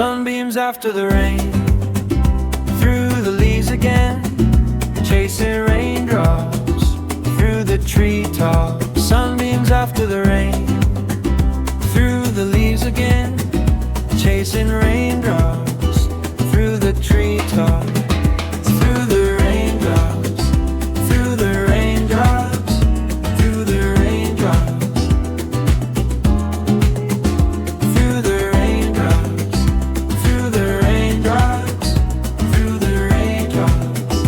Sunbeams after the rain, through the leaves again, chasing raindrops through the treetops. Sunbeams after the rain, through the leaves again, chasing raindrops through the treetops. Through the raindrops, through the raindrops, through the raindrops, through the raindrops, through the raindrops, through the raindrops.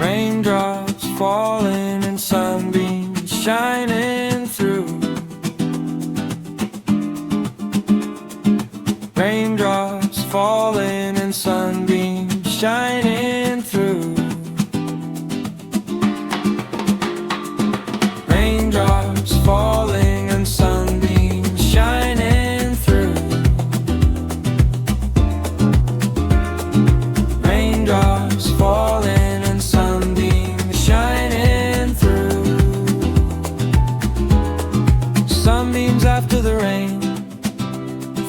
Raindrops falling and sunbeams shining through. Raindrops falling and sunbeams shining through. Raindrops falling and sunbeams shining through. Raindrops falling and sunbeams shining through. Sunbeams after the rain,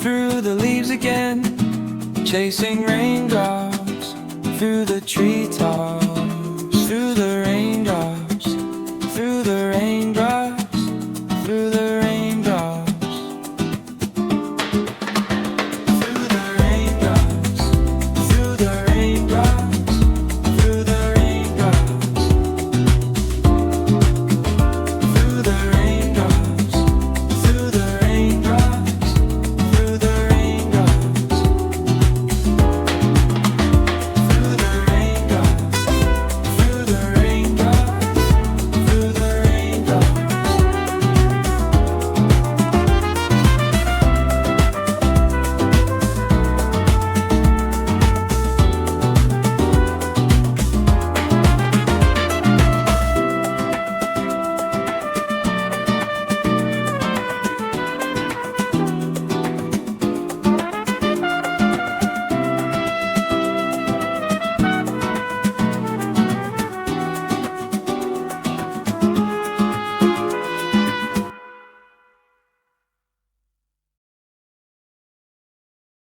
through the leaves again, chasing raindrops through the treetops.